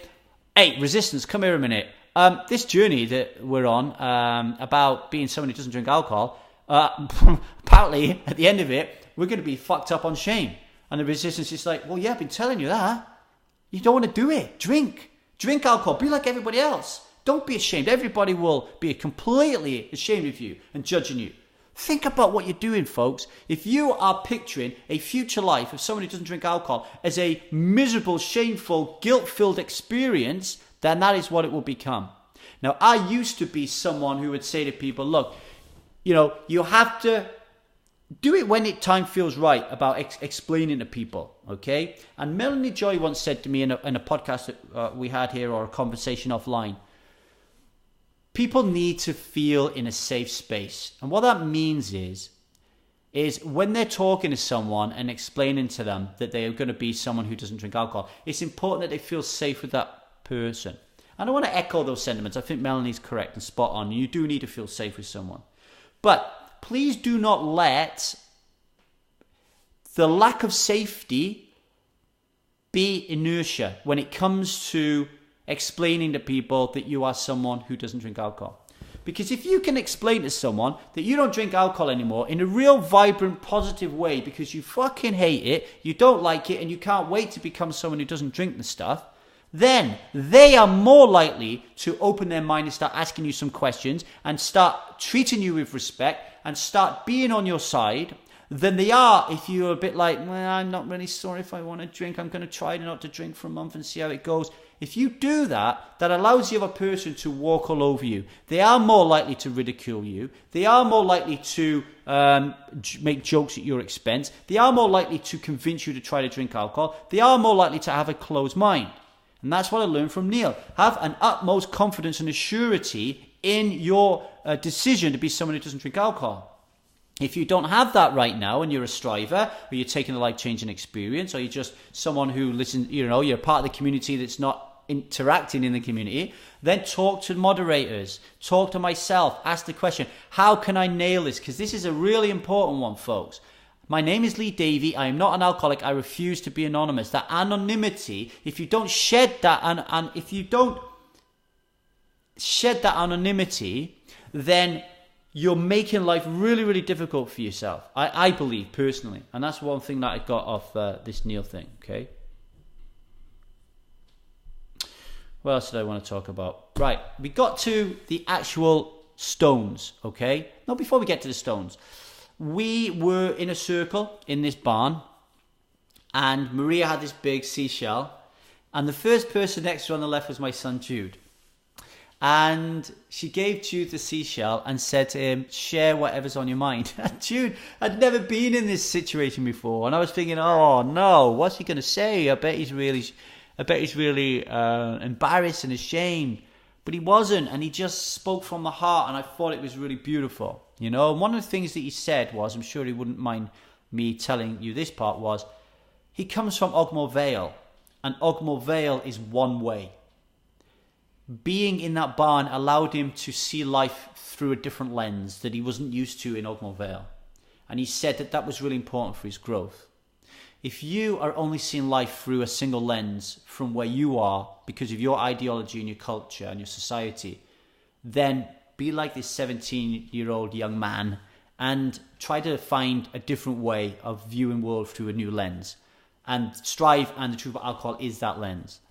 hey, resistance, come here a minute. This journey that we're on about being someone who doesn't drink alcohol, apparently at the end of it, we're going to be fucked up on shame. And the resistance is like, well, yeah, I've been telling you that. You don't want to do it. Drink alcohol. Be like everybody else. Don't be ashamed. Everybody will be completely ashamed of you and judging you. Think about what you're doing, folks. If you are picturing a future life of someone who doesn't drink alcohol as a miserable, shameful, guilt-filled experience, then that is what it will become. Now, I used to be someone who would say to people, look, you have to do it when time feels right about explaining to people, okay? And Melanie Joy once said to me in a podcast that we had here, or a conversation offline, people need to feel in a safe space. And what that means is when they're talking to someone and explaining to them that they are going to be someone who doesn't drink alcohol, it's important that they feel safe with that person. And I want to echo those sentiments. I think Melanie's correct and spot on. You do need to feel safe with someone. But please do not let the lack of safety be inertia when it comes to explaining to people that you are someone who doesn't drink alcohol. Because if you can explain to someone that you don't drink alcohol anymore in a real vibrant, positive way because you fucking hate it, you don't like it, and you can't wait to become someone who doesn't drink the stuff, then they are more likely to open their mind and start asking you some questions and start treating you with respect and start being on your side than they are if you're a bit like, well, I'm not really sure if I want to drink. I'm going to try not to drink for a month and see how it goes. If you do that, that allows the other person to walk all over you. They are more likely to ridicule you. They are more likely to make jokes at your expense. They are more likely to convince you to try to drink alcohol. They are more likely to have a closed mind. And that's what I learned from Neil. Have an utmost confidence and assurity in your decision to be someone who doesn't drink alcohol. If you don't have that right now and you're a striver, or you're taking a life-changing experience, or you're just someone who listens, you're part of the community that's not interacting in the community, then talk to moderators, talk to myself, ask the question, how can I nail this? Because this is a really important one, folks. My name is Lee Davy. I am not an alcoholic. I refuse to be anonymous. That anonymity, if you don't shed that, and if you don't shed that anonymity, then you're making life really, really difficult for yourself. I believe, personally. And that's one thing that I got off this Neil thing, okay? What else did I want to talk about? Right, we got to the actual stones, okay? Now, before we get to the stones, we were in a circle in this barn, and Maria had this big seashell, and the first person next to her on the left was my son Jude. And she gave Jude the seashell and said to him, share whatever's on your mind. And Jude had never been in this situation before. And I was thinking, oh no, what's he going to say? I bet he's really embarrassed and ashamed. But he wasn't. And he just spoke from the heart. And I thought it was really beautiful. And one of the things that he said was, I'm sure he wouldn't mind me telling you this part, was he comes from Ogmore Vale. And Ogmore Vale is one way. Being in that barn allowed him to see life through a different lens that he wasn't used to in Ogmore Vale. And he said that was really important for his growth. If you are only seeing life through a single lens from where you are because of your ideology and your culture and your society, then be like this 17-year-old young man and try to find a different way of viewing the world through a new lens. And Strive and the Truth About Alcohol is that lens.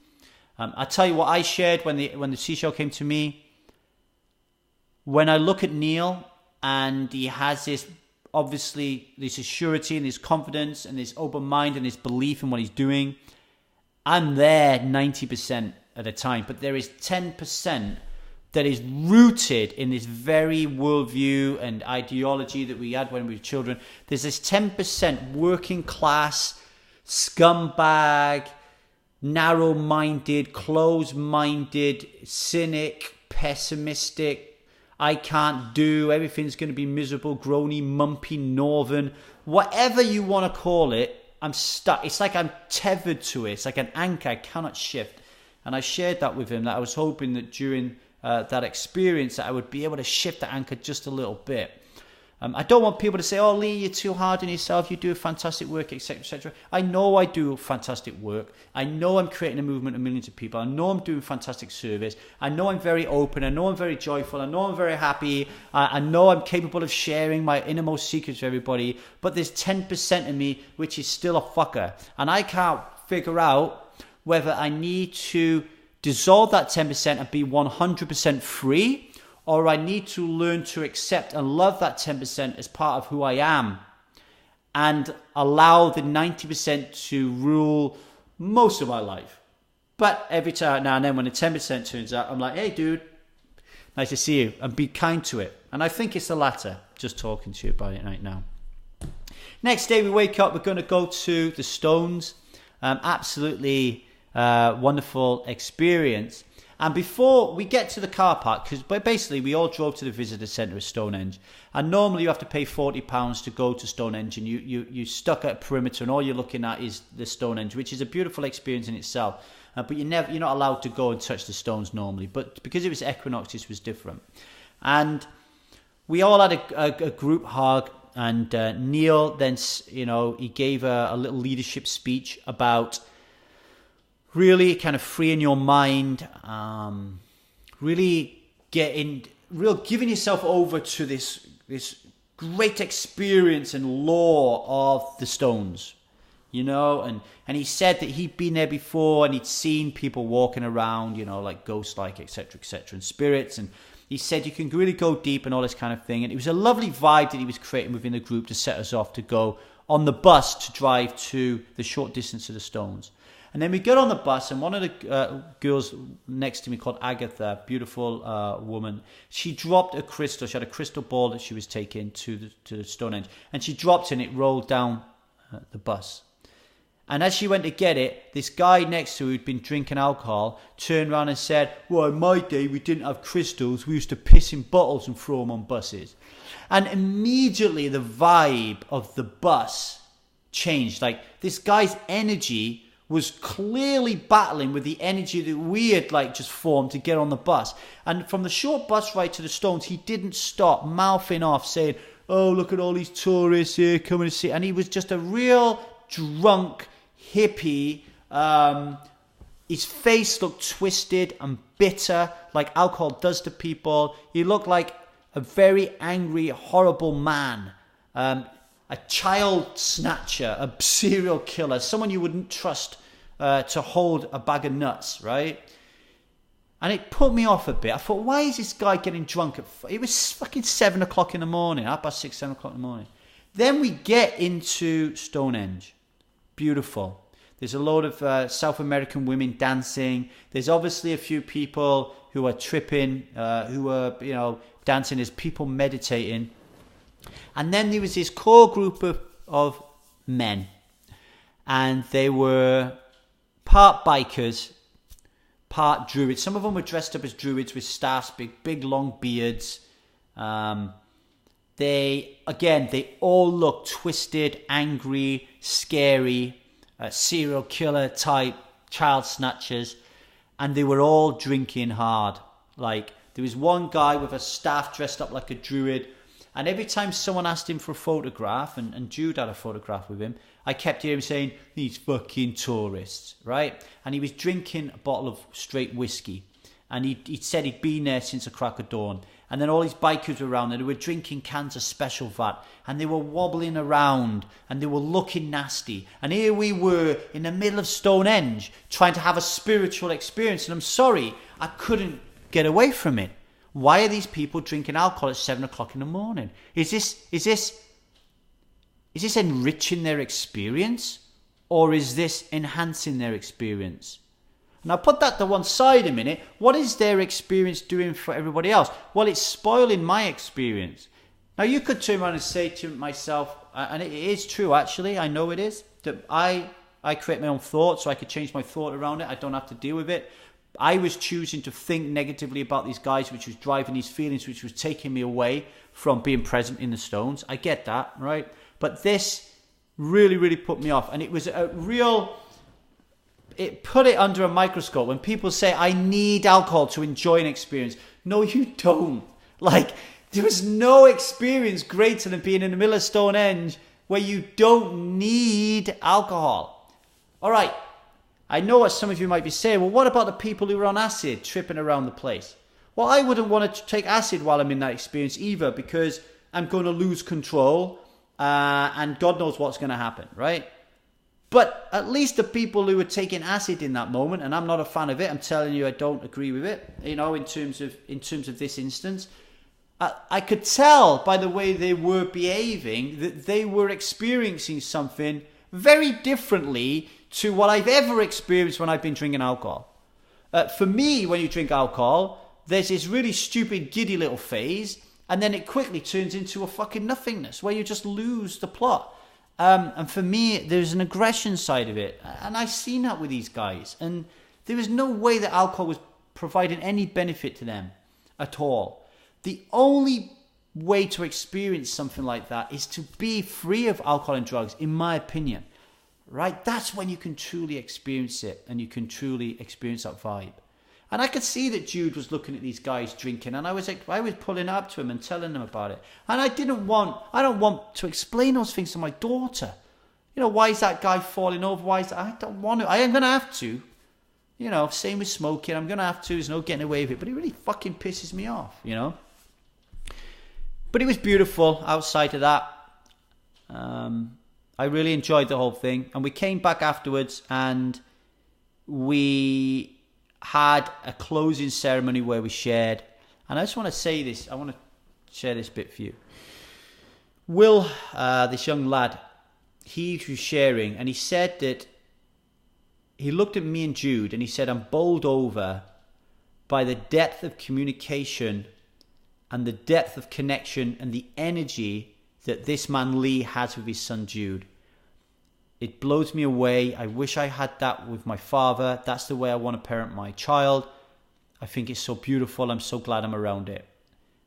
I'll tell you what I shared when the seashell came to me. When I look at Neil and he has this assurity and this confidence and this open mind and this belief in what he's doing, I'm there 90% of the time. But there is 10% that is rooted in this very worldview and ideology that we had when we were children. There's this 10% working class, scumbag, narrow-minded, closed-minded, cynic, pessimistic, I can't do, everything's going to be miserable, groany, mumpy, northern, whatever you want to call it, I'm stuck. It's like I'm tethered to it. It's like an anchor I cannot shift. And I shared that with him, that I was hoping that during that experience that I would be able to shift the anchor just a little bit. I don't want people to say, oh, Lee, you're too hard on yourself, you do fantastic work, etc., etc. I know I do fantastic work. I know I'm creating a movement of millions of people. I know I'm doing fantastic service. I know I'm very open. I know I'm very joyful. I know I'm very happy. I know I'm capable of sharing my innermost secrets with everybody. But there's 10% of me which is still a fucker. And I can't figure out whether I need to dissolve that 10% and be 100% free, or I need to learn to accept and love that 10% as part of who I am and allow the 90% to rule most of my life. But every time now and then when the 10% turns out, I'm like, hey, dude, nice to see you, and be kind to it. And I think it's the latter, just talking to you about it right now. Next day we wake up, we're going to go to the Stones. Absolutely wonderful experience. And before we get to the car park, because basically we all drove to the visitor centre of Stonehenge, and normally you have to pay £40 to go to Stonehenge, and you stuck at a perimeter, and all you're looking at is the Stonehenge, which is a beautiful experience in itself. But you're not allowed to go and touch the stones normally. But because it was Equinox, this was different. And we all had a group hug, and Neil then, he gave a little leadership speech about really kind of freeing your mind, really giving yourself over to this great experience and lore of the Stones, and he said that he'd been there before and he'd seen people walking around, like ghost-like, etc., etc., and spirits, and He said you can really go deep and all this kind of thing. And it was a lovely vibe that he was creating within the group to set us off to go on the bus to drive to the short distance of the Stones. And then we get on the bus, and one of the girls next to me called Agatha, beautiful woman, she dropped a crystal. She had a crystal ball that she was taking to the Stonehenge. And she dropped it, and it rolled down the bus. And as she went to get it, this guy next to her who'd been drinking alcohol turned around and said, well, in my day, we didn't have crystals. We used to piss in bottles and throw them on buses. And immediately the vibe of the bus changed. Like, this guy's energy was clearly battling with the energy that we had just formed to get on the bus. And from the short bus ride to the Stones, he didn't stop mouthing off saying, oh, look at all these tourists here coming to see. And he was just a real drunk hippie. His face looked twisted and bitter, like alcohol does to people. He looked like a very angry, horrible man. A child snatcher, a serial killer, someone you wouldn't trust to hold a bag of nuts, right? And it put me off a bit. I thought, why is this guy getting drunk it was fucking 7 o'clock in the morning, 6:30, 7 o'clock in the morning. Then we get into Stonehenge. Beautiful. There's a load of South American women dancing. There's obviously a few people who are tripping, who are, dancing as people meditating. And then there was this core group of men. And they were part bikers, part druids. Some of them were dressed up as druids with staffs, big long beards. They all looked twisted, angry, scary, serial killer type, child snatchers. And they were all drinking hard. Like, there was one guy with a staff dressed up like a druid. And every time someone asked him for a photograph, and Jude had a photograph with him, I kept hearing him saying, these fucking tourists, right? And he was drinking a bottle of straight whiskey. And he said he'd been there since the crack of dawn. And then all these bikers were around, and they were drinking cans of Special Vat. And they were wobbling around, and they were looking nasty. And here we were in the middle of Stonehenge, trying to have a spiritual experience. And I'm sorry, I couldn't get away from it. Why are these people drinking alcohol at 7 o'clock in the morning? Is this enriching their experience, or is this enhancing their experience? Now put that to one side a minute. What is their experience doing for everybody else? Well, it's spoiling my experience. Now you could turn around and say to myself, and it is true actually, I know it is, that I create my own thoughts, so I could change my thought around it. I don't have to deal with it. I was choosing to think negatively about these guys, which was driving these feelings, which was taking me away from being present in the Stones. I get that, right? But this really, really put me off. And it was it put it under a microscope. When people say, I need alcohol to enjoy an experience. No, you don't. There was no experience greater than being in the middle of Stonehenge where you don't need alcohol. All right. I know what some of you might be saying. Well, what about the people who were on acid tripping around the place? Well, I wouldn't want to take acid while I'm in that experience either, because I'm going to lose control and God knows what's going to happen, right? But at least the people who were taking acid in that moment, and I'm not a fan of it, I'm telling you I don't agree with it, in terms of this instance, I could tell by the way they were behaving that they were experiencing something very differently to what I've ever experienced when I've been drinking alcohol. For me, when you drink alcohol, there's this really stupid, giddy little phase, and then it quickly turns into a fucking nothingness where you just lose the plot. And for me, there's an aggression side of it. And I've seen that with these guys. And there was no way that alcohol was providing any benefit to them at all. The only way to experience something like that is to be free of alcohol and drugs, in my opinion. Right? That's when you can truly experience it, and you can truly experience that vibe. And I could see that Jude was looking at these guys drinking, and I was pulling up to him and telling him about it. And I don't want to explain those things to my daughter. Why is that guy falling over? Why is that? I don't want to. I am going to have to. Same with smoking. I'm going to have to. There's no getting away with it. But it really fucking pisses me off, But it was beautiful outside of that. I really enjoyed the whole thing. And we came back afterwards and we had a closing ceremony where we shared. And I just want to say this. I want to share this bit for you. Will, this young lad, he was sharing, and he said that he looked at me and Jude, and he said, I'm bowled over by the depth of communication and the depth of connection and the energy that this man Lee has with his son Jude. It blows me away. I wish I had that with my father. That's the way I want to parent my child. I think it's so beautiful. I'm so glad I'm around it.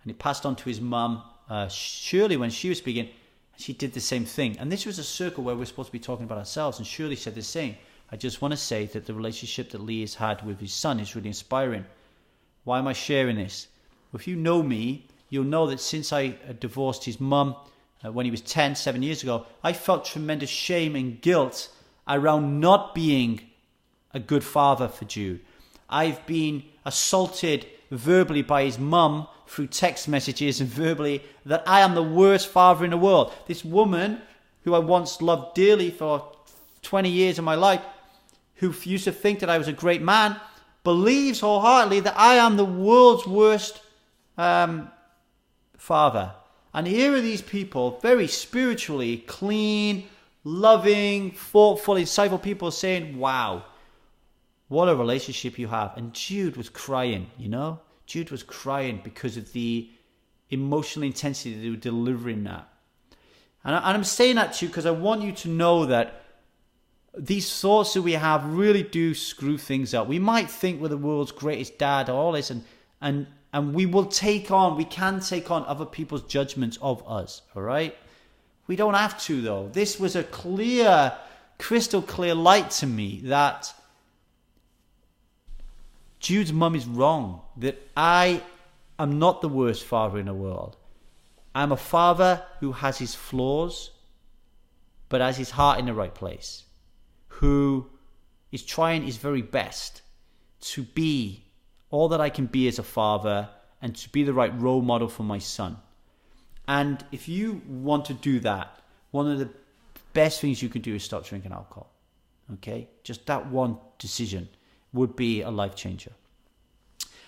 And he passed on to his mum, Shirley, when she was speaking. She did the same thing. And this was a circle where we're supposed to be talking about ourselves. And Shirley said the same. I just want to say that the relationship that Lee has had with his son is really inspiring. Why am I sharing this? Well, if you know me, you'll know that since I divorced his mum when he was 7 years ago, I felt tremendous shame and guilt around not being a good father for Jude. I've been assaulted verbally by his mum through text messages and verbally that I am the worst father in the world. This woman who I once loved dearly for 20 years of my life, who used to think that I was a great man, believes wholeheartedly that I am the world's worst father. And here are these people, very spiritually clean, loving, thoughtful, insightful people saying, wow, what a relationship you have. And Jude was crying, you know? Jude was crying because of the emotional intensity that they were delivering that. And I'm saying that to you because I want you to know that these thoughts that we have really do screw things up. We might think we're the world's greatest dad or all this, and we can take on other people's judgments of us, all right? We don't have to, though. This was a crystal clear light to me that Jude's mum is wrong, that I am not the worst father in the world. I'm a father who has his flaws, but has his heart in the right place, who is trying his very best to be all that I can be as a father and to be the right role model for my son. And if you want to do that, one of the best things you can do is stop drinking alcohol. Okay? Just that one decision would be a life changer.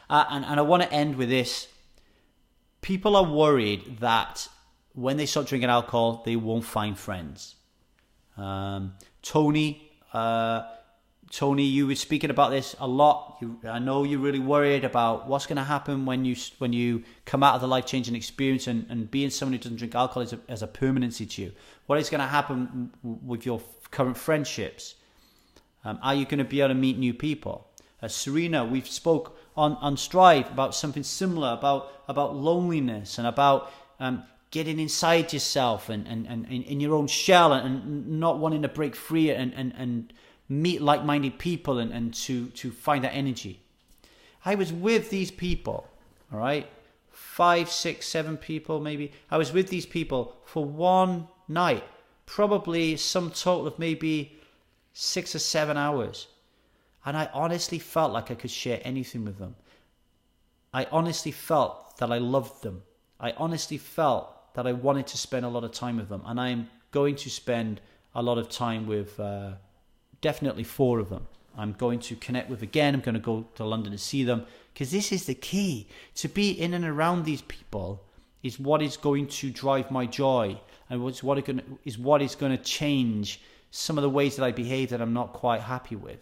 And I want to end with this. People are worried that when they stop drinking alcohol, they won't find friends. Tony, you were speaking about this a lot. I know you're really worried about what's going to happen when you come out of the life-changing experience and being someone who doesn't drink alcohol as a permanency to you. What is going to happen with your current friendships? Are you going to be able to meet new people? Serena, we've spoke on Strive about something similar, about loneliness and about getting inside yourself and in your own shell and not wanting to break free and meet like-minded people and to find that energy. I was with these people, all right? 5, 6, 7 people maybe. I was with these people for one night, probably some total of maybe 6 or 7 hours. And I honestly felt like I could share anything with them. I honestly felt that I loved them. I honestly felt that I wanted to spend a lot of time with them. And I'm going to spend a lot of time with definitely 4 of them. I'm going to connect with again. I'm going to go to London to see them. Because this is the key. To be in and around these people is what is going to drive my joy. And what is going to change some of the ways that I behave that I'm not quite happy with.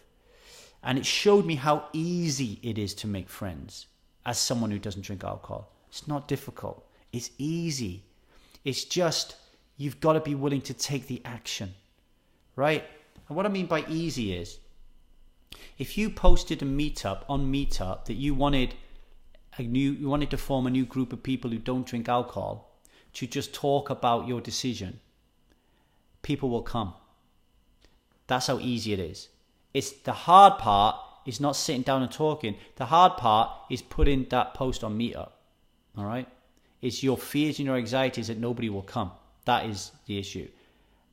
And it showed me how easy it is to make friends as someone who doesn't drink alcohol. It's not difficult. It's easy. It's just you've got to be willing to take the action, right? And what I mean by easy is if you posted a meetup on Meetup that you wanted to form a new group of people who don't drink alcohol to just talk about your decision, people will come. That's how easy it is. It's the hard part is not sitting down and talking. The hard part is putting that post on Meetup. All right? It's your fears and your anxieties that nobody will come. That is the issue.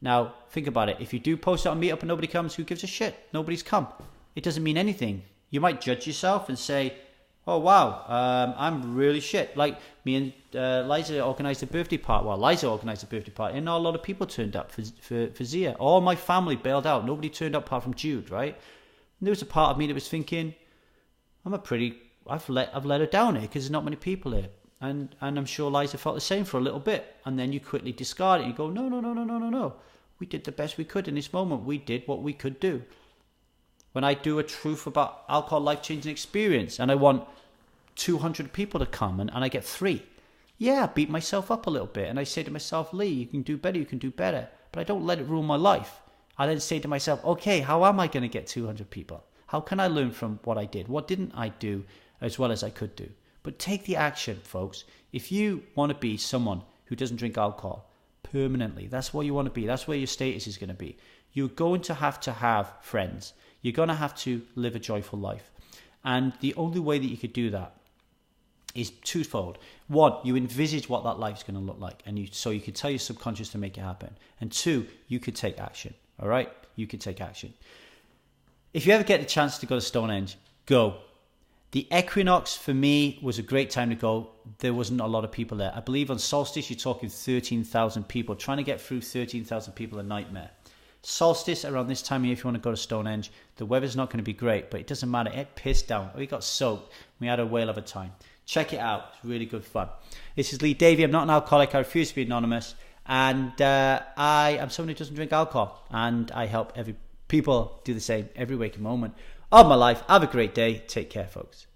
Now, think about it. If you do post it on Meetup and nobody comes, who gives a shit? Nobody's come. It doesn't mean anything. You might judge yourself and say, oh, wow, I'm really shit. Like me and Liza organised a birthday party. Well, Liza organised a birthday party and not a lot of people turned up for Zia. All my family bailed out. Nobody turned up apart from Jude, right? And there was a part of me that was thinking, I'm a pretty I've let her down here because there's not many people here. And I'm sure Liza felt the same for a little bit. And then you quickly discard it. You go, no. We did the best we could in this moment. We did what we could do. When I do a truth about alcohol life-changing experience and I want 200 people to come and I get 3. Yeah, I beat myself up a little bit. And I say to myself, Lee, you can do better. But I don't let it ruin my life. I then say to myself, okay, how am I going to get 200 people? How can I learn from what I did? What didn't I do as well as I could do? But take the action, folks. If you want to be someone who doesn't drink alcohol permanently, that's what you want to be. That's where your status is going to be. You're going to have friends. You're going to have to live a joyful life. And the only way that you could do that is twofold. One, you envisage what that life's going to look like. So you could tell your subconscious to make it happen. And 2, you could take action. All right? You could take action. If you ever get the chance to go to Stonehenge, go. The Equinox, for me, was a great time to go. There wasn't a lot of people there. I believe on solstice, you're talking 13,000 people. Trying to get through 13,000 people, a nightmare. Solstice, around this time of year, if you want to go to Stonehenge, the weather's not going to be great, but it doesn't matter. It pissed down. We got soaked. We had a whale of a time. Check it out. It's really good fun. This is Lee Davy. I'm not an alcoholic. I refuse to be anonymous. And I am someone who doesn't drink alcohol. And I help people do the same every waking moment of my life. Have a great day. Take care, folks.